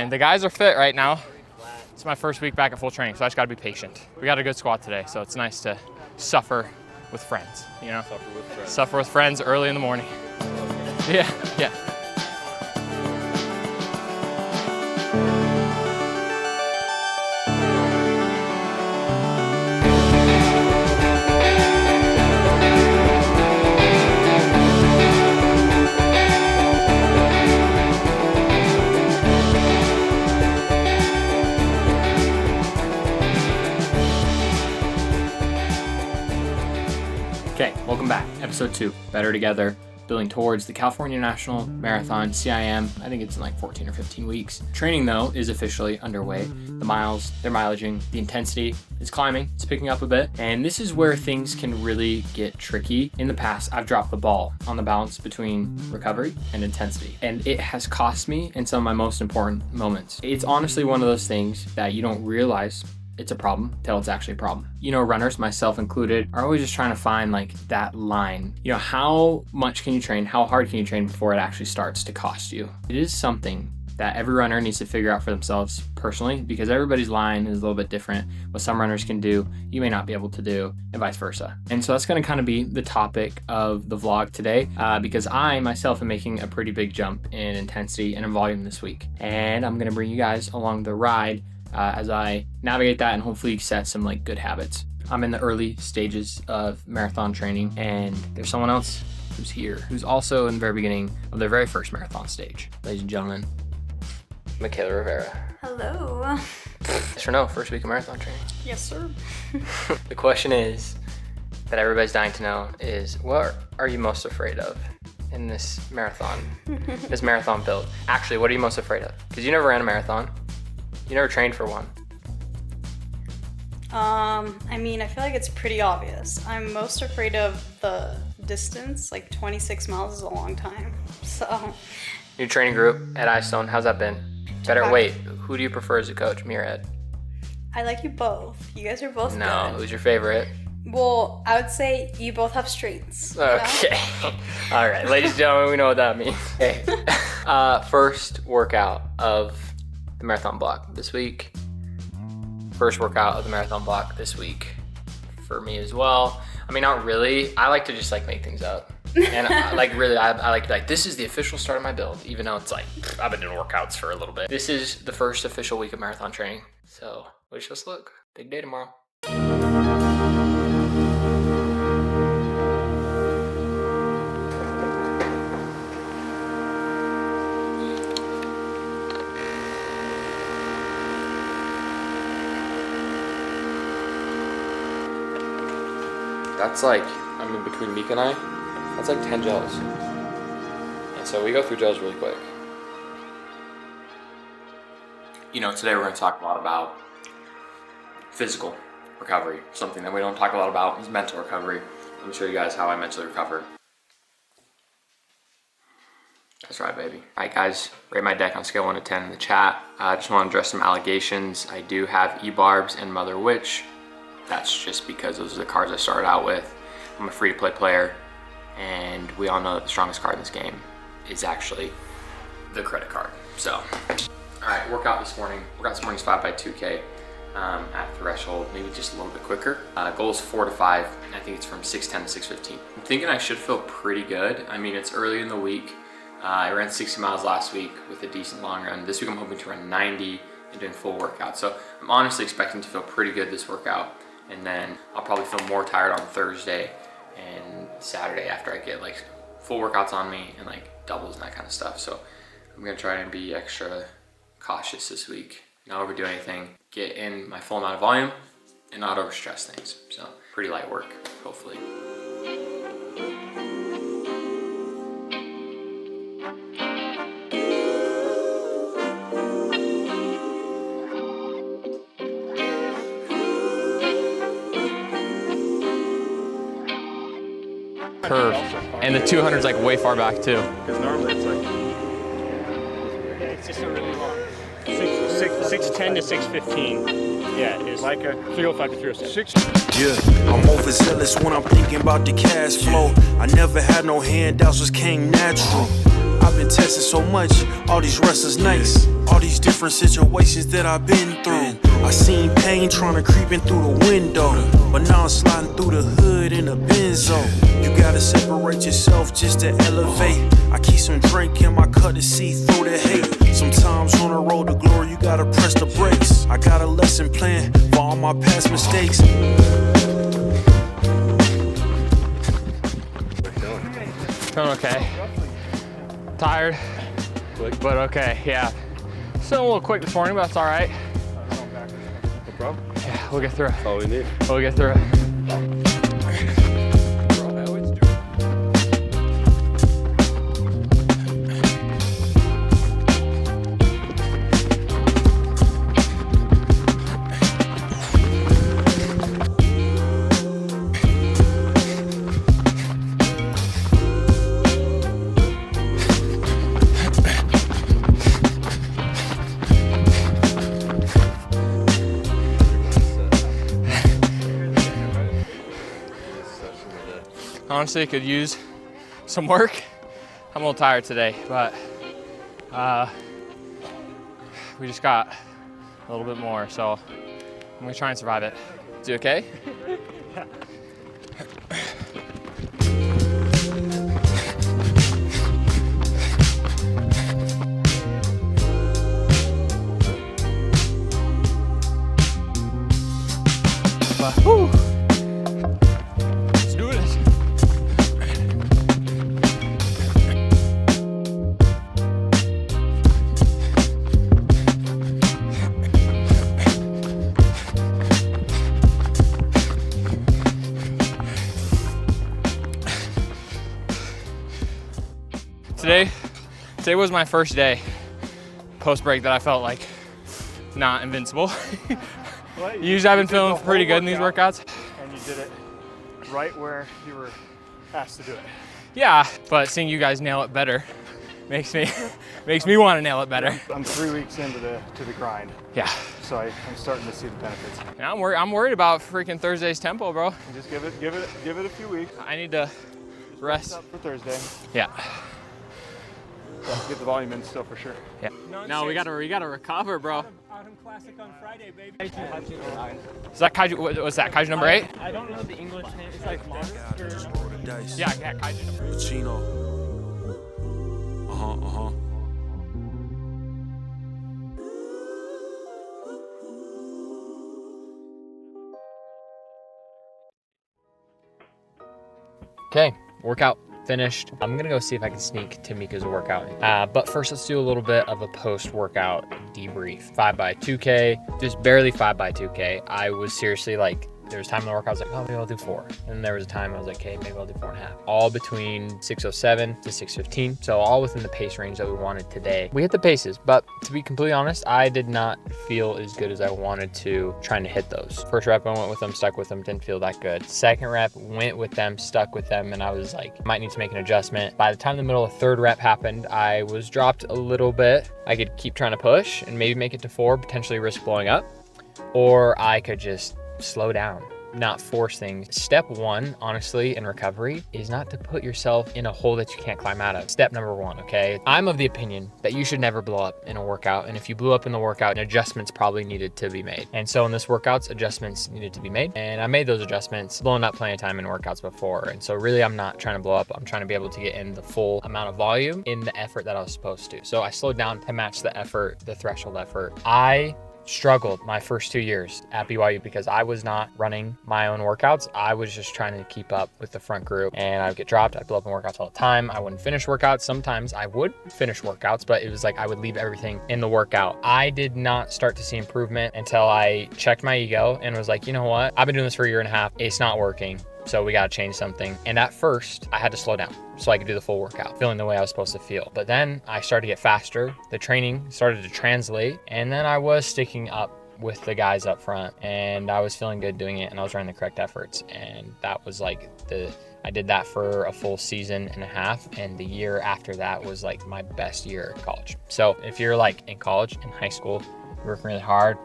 And the guys are fit right now. It's my first week back at full training, so I just gotta be patient. We got a good squad today, so it's nice to suffer with friends, you know? Suffer with friends early in the morning. Yeah. Okay, welcome back. Episode 2, Better Together, building towards the California National Marathon, CIM. I think it's in like 14 or 15 weeks. Training, though, is officially underway. The miles, they're mileaging. The intensity is climbing. It's picking up a bit. And this is where things can really get tricky. In the past, I've dropped the ball on the balance between recovery and intensity. And it has cost me in some of my most important moments. It's honestly one of those things that you don't realize it's a problem till it's actually a problem. You know, runners, myself included, are always just trying to find like that line. You know, how much can you train? How hard can you train before it actually starts to cost you? It is something that every runner needs to figure out for themselves personally, because everybody's line is a little bit different. What some runners can do, you may not be able to do, and vice versa. And so that's going to kind of be the topic of the vlog today, because I myself am making a pretty big jump in intensity and in volume this week. And I'm going to bring you guys along the ride as I navigate that and hopefully set some like good habits. I'm in the early stages of marathon training, and there's someone else who's here who's also in the very beginning of their very first marathon stage. Ladies and gentlemen, Michaela Rivera. Hello. Yes or no, first week of marathon training? Yes, sir. The question is, that everybody's dying to know, is what are you most afraid of in this marathon, this marathon build? Actually, what are you most afraid of? Because you never ran a marathon. You never trained for one. I mean, I feel like it's pretty obvious. I'm most afraid of the distance. Like 26 miles is a long time. So. New training group at iStone, how's that been? Better. Wait, who do you prefer as a coach, me or Ed? I like you both. You guys are both No, good. who's your favorite? Well, I would say you both have strengths. Okay. All right, ladies and gentlemen, we know what that means. Okay. First workout of the marathon block this week. First workout of the marathon block this week for me as well. I mean, not really. I like to just like make things up. And I like to be like, this is the official start of my build, even though it's like, I've been doing workouts for a little bit. This is the first official week of marathon training. So wish us luck. Big day tomorrow. That's like, I mean, between Meek and I, that's like 10 gels. And so we go through gels really quick. You know, today we're going to talk a lot about physical recovery. Something that we don't talk a lot about is mental recovery. Let me show you guys how I mentally recover. That's right, baby. All right, guys, rate my deck on scale 1 to 10 in the chat. I just want to address some allegations. I do have E-Barbs and Mother Witch. That's just because those are the cards I started out with. I'm a free-to-play player, and we all know that the strongest card in this game is actually the credit card. So, all right, workout this morning. Workout this morning is 5x2K at threshold, maybe just a little bit quicker. Goal is 4 to 5, and I think it's from 6:10 to 6:15. I'm thinking I should feel pretty good. I mean, it's early in the week. I ran 60 miles last week with a decent long run. This week I'm hoping to run 90 and doing full workout. So I'm honestly expecting to feel pretty good this workout. And then I'll probably feel more tired on Thursday and Saturday after I get like full workouts on me and like doubles and that kind of stuff. So I'm gonna try and be extra cautious this week. Not overdo anything, get in my full amount of volume and not overstress things. So pretty light work, hopefully. Curve. And the 200's like way far back too. Because normally it's like, It's just a really long. 610 to 615. Yeah, it is. like a 305 to 307. 6. Yeah, I'm overzealous when I'm thinking about the cash flow. I never had no handouts, just came natural. I've been tested so much, all these wrestlers nice. All these different situations that I've been through. I seen pain trying to creep in through the window, but now I'm sliding through the hood in a Benzo. You gotta separate yourself just to elevate. I keep some drink in my cup to see through the hate. Sometimes on the road to glory, you gotta press the brakes. I got a lesson plan for all my past mistakes. Feeling okay. Tired, but okay, yeah. Still a little quick this morning, but that's all right. No problem. Yeah, we'll get through it. That's all we need. We'll get through it. Honestly, could use some work. I'm a little tired today, but we just got a little bit more, so I'm gonna try and survive it. Is you okay? Whew. Let's do this. Today was my first day post break that I felt like not invincible. Well, Usually I've been feeling pretty good in these workouts. And you did it right where you were asked to do it. Yeah, but seeing you guys nail it better makes me want to nail it better. I'm 3 weeks into the grind, Yeah. so I'm starting to see the benefits. And I'm worried about freaking Thursday's tempo, bro. And just give it a few weeks. I need to rest. Up for Thursday. Yeah. Get the volume in still for sure. Yeah. No, we gotta recover, bro. Autumn Classic on Friday, baby. Is that Kaiju? What's that? Kaiju number 8? I don't know the English name. It's like monster. Roll the dice. Yeah, Kaiju number 8. Pacino. Okay, workout finished. I'm gonna go see if I can sneak Tamika's workout. But first, let's do a little bit of a post-workout debrief. 5x2K, just barely 5x2K. I was seriously like, there was time in the workout I was like, oh, maybe I'll do 4. And there was a time I was like, okay, maybe I'll do 4.5. All between 6:07 to 6:15. So all within the pace range that we wanted today. We hit the paces, but to be completely honest, I did not feel as good as I wanted to trying to hit those. First rep, I went with them, stuck with them, didn't feel that good. Second rep, went with them, stuck with them, and I was like, might need to make an adjustment. By the time the middle of third rep happened, I was dropped a little bit. I could keep trying to push and maybe make it to 4, potentially risk blowing up, or I could just slow down, not force things. Step 1, honestly, in recovery is not to put yourself in a hole that you can't climb out of. Step number 1, okay? I'm of the opinion that you should never blow up in a workout. And if you blew up in the workout, adjustments probably needed to be made. And so in this workouts, adjustments needed to be made. And I made those adjustments, blowing up plenty of time in workouts before. And so really, I'm not trying to blow up. I'm trying to be able to get in the full amount of volume in the effort that I was supposed to. So I slowed down to match the effort, the threshold effort. I struggled my first 2 years at BYU because I was not running my own workouts. I was just trying to keep up with the front group, and I would get dropped. I'd blow up in workouts all the time. I wouldn't finish workouts. Sometimes I would finish workouts, but it was like I would leave everything in the workout. I did not start to see improvement until I checked my ego and was like, you know what? I've been doing this for a year and a half. It's not working. So we got to change something. And at first I had to slow down so I could do the full workout, feeling the way I was supposed to feel. But then I started to get faster. The training started to translate. And then I was sticking up with the guys up front, and I was feeling good doing it, and I was running the correct efforts. And that was like I did that for a full season and a half. And the year after that was like my best year at college. So if you're like in college, in high school, you're working really hard,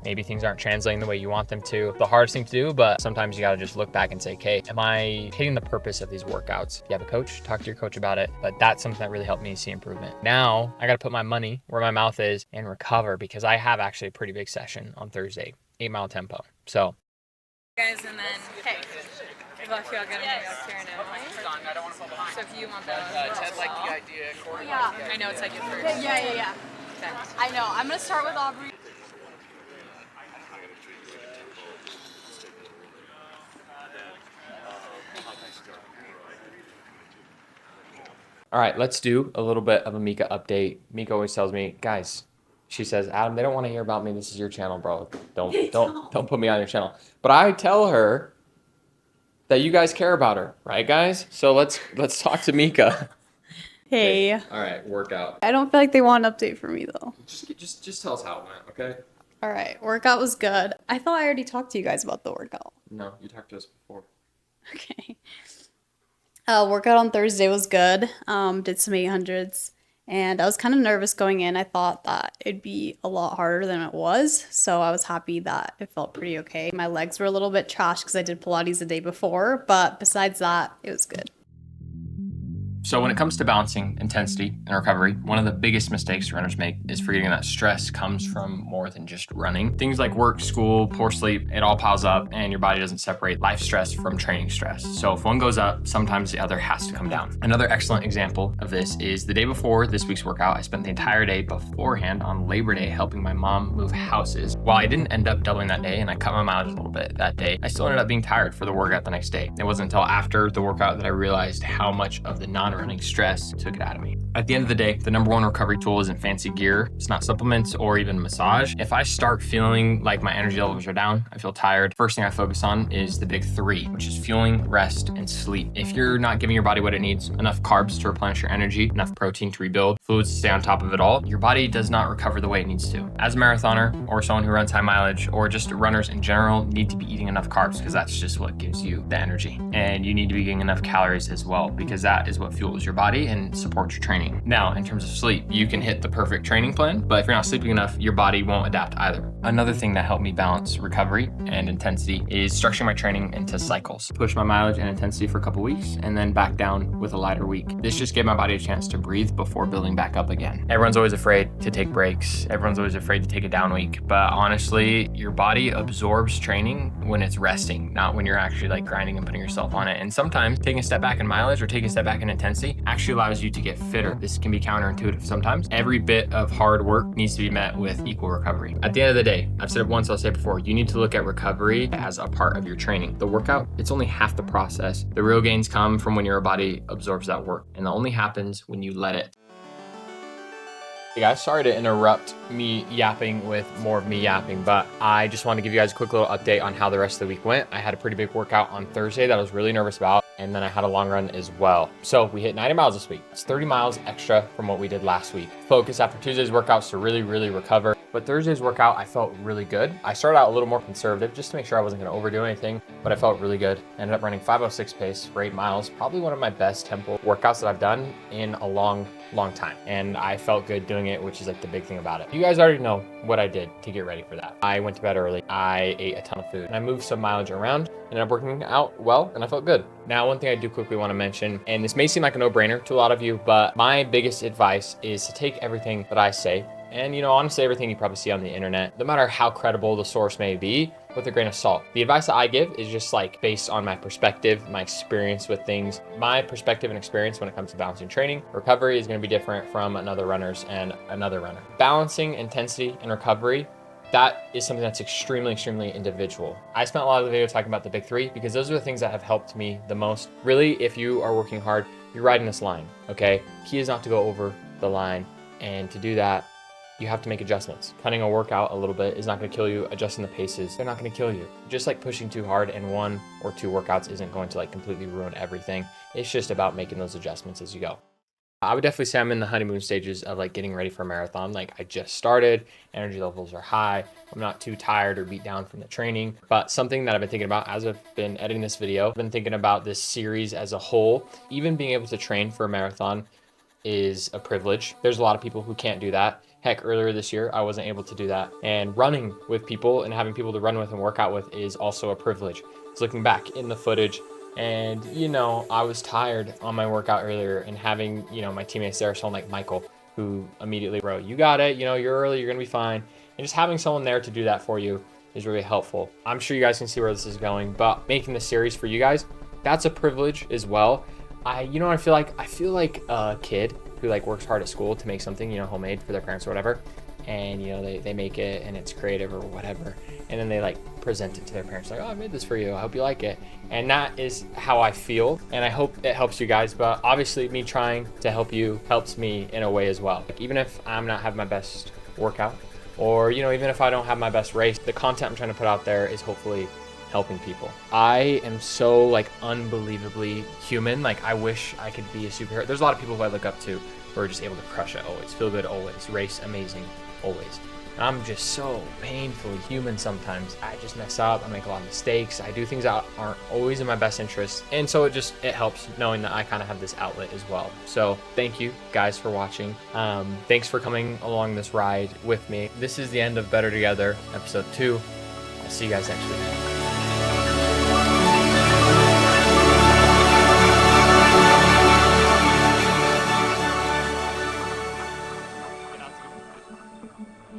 Maybe things aren't translating the way you want them to. The hardest thing to do, but sometimes you gotta just look back and say, okay, am I hitting the purpose of these workouts? If you have a coach, talk to your coach about it. But that's something that really helped me see improvement. Now I gotta put my money where my mouth is and recover, because I have actually a pretty big session on Thursday, 8-mile tempo. So. Guys, and then, hey, if I feel good, I'm gonna go Karen and Emily. So if you want that, Ted liked the idea, Corey yeah, liked the idea. I know it's like you first. Yeah. Okay. I know. I'm gonna start with Aubrey. All right, let's do a little bit of a Mika update. Mika always tells me, guys, she says, Adam, they don't want to hear about me. This is your channel, bro. Don't put me on your channel. But I tell her that you guys care about her, right, guys? So let's talk to Mika. Hey. All right, workout. I don't feel like they want an update from me though. Just tell us how it went, okay? All right, workout was good. I thought I already talked to you guys about the workout. No, you talked to us before. Okay. Workout on Thursday was good. Did some 800s, and I was kind of nervous going in. I thought that it'd be a lot harder than it was, so I was happy that it felt pretty okay. My legs were a little bit trash because I did Pilates the day before, but besides that, it was good. So when it comes to balancing intensity and recovery, one of the biggest mistakes runners make is forgetting that stress comes from more than just running. Things like work, school, poor sleep, it all piles up and your body doesn't separate life stress from training stress. So if one goes up, sometimes the other has to come down. Another excellent example of this is the day before this week's workout, I spent the entire day beforehand on Labor Day helping my mom move houses. While I didn't end up doubling that day and I cut my mileage a little bit that day, I still ended up being tired for the workout the next day. It wasn't until after the workout that I realized how much of the non-running stress took it out of me. At the end of the day, the number one recovery tool isn't fancy gear. It's not supplements or even massage. If I start feeling like my energy levels are down, I feel tired, first thing I focus on is the big three, which is fueling, rest, and sleep. If you're not giving your body what it needs, enough carbs to replenish your energy, enough protein to rebuild, fluids to stay on top of it all, your body does not recover the way it needs to. As a marathoner or someone who runs high mileage or just runners in general need to be eating enough carbs because that's just what gives you the energy. And you need to be getting enough calories as well because that is what fuels your body and supports your training. Now, in terms of sleep, you can hit the perfect training plan, but if you're not sleeping enough, your body won't adapt either. Another thing that helped me balance recovery and intensity is structuring my training into cycles. Push my mileage and intensity for a couple weeks and then back down with a lighter week. This just gave my body a chance to breathe before building back up again. Everyone's always afraid to take breaks. Everyone's always afraid to take a down week, but honestly, your body absorbs training when it's resting, not when you're actually like grinding and putting yourself on it. And sometimes taking a step back in mileage or taking a step back in intensity actually allows you to get fitter. This can be counterintuitive sometimes. Every bit of hard work needs to be met with equal recovery. At the end of the day, I've said it once, I'll say it before, you need to look at recovery as a part of your training. The workout, it's only half the process. The real gains come from when your body absorbs that work, and that only happens when you let it. Hey guys, sorry to interrupt me yapping with more of me yapping, but I just want to give you guys a quick little update on how the rest of the week went. I had a pretty big workout on Thursday that I was really nervous about, and then I had a long run as well. So we hit 90 miles this week. It's 30 miles extra from what we did last week. Focus after Tuesday's workouts to really recover. But Thursday's workout, I felt really good. I started out a little more conservative just to make sure I wasn't gonna overdo anything, but I felt really good. I ended up running 5:06 pace for 8 miles, probably one of my best tempo workouts that I've done in a long time. And I felt good doing it, which is like the big thing about it. You guys already know what I did to get ready for that. I went to bed early. I ate a ton of food and I moved some mileage around, ended up working out well, and I felt good. Now, one thing I do quickly want to mention, and this may seem like a no-brainer to a lot of you, but my biggest advice is to take everything that I say, and honestly everything you probably see on the internet, no matter how credible the source may be, with a grain of salt. The advice that I give is just like based on my perspective, my experience with things. My perspective and experience when it comes to balancing training, recovery is going to be different from another runner's and another runner. Balancing intensity and recovery, that is something that's extremely individual. I spent a lot of the video talking about the big three because those are the things that have helped me the most. Really, if you are working hard, you're riding this line, okay? Key is not to go over the line, and to do that, you have to make adjustments. Cutting a workout a little bit is not gonna kill you. Adjusting the paces, they're not gonna kill you. Just like pushing too hard in 1 or 2 workouts isn't going to like completely ruin everything. It's just about making those adjustments as you go. I would definitely say I'm in the honeymoon stages of like getting ready for a marathon. Like I just started, energy levels are high. I'm not too tired or beat down from the training, but something that I've been thinking about as I've been editing this video, I've been thinking about this series as a whole. Even being able to train for a marathon is a privilege. There's a lot of people who can't do that. Heck, earlier this year, I wasn't able to do that. And running with people and having people to run with and work out with is also a privilege. It's looking back in the footage, and I was tired on my workout earlier, and having my teammates there, someone like Michael, who immediately wrote, "You got it, you're early, you're gonna be fine." And just having someone there to do that for you is really helpful. I'm sure you guys can see where this is going, but making this series for you guys, that's a privilege as well. I feel like a kid who works hard at school to make something, homemade for their parents or whatever. And they make it and it's creative or whatever. And then they present it to their parents like, "Oh, I made this for you. I hope you like it." And that is how I feel. And I hope it helps you guys. But obviously me trying to help you helps me in a way as well. Even if I'm not having my best workout, or, even if I don't have my best race, the content I'm trying to put out there is hopefully helping people. I am so unbelievably human. I wish I could be a superhero. There's a lot of people who I look up to who are just able to crush it always, feel good always, race amazing always. And I'm just so painfully human sometimes. I just mess up, I make a lot of mistakes, I do things that aren't always in my best interest. And so it helps knowing that I kind of have this outlet as well. So thank you guys for watching. Thanks for coming along this ride with me. This is the end of Better Together, episode 2. I'll see you guys next week.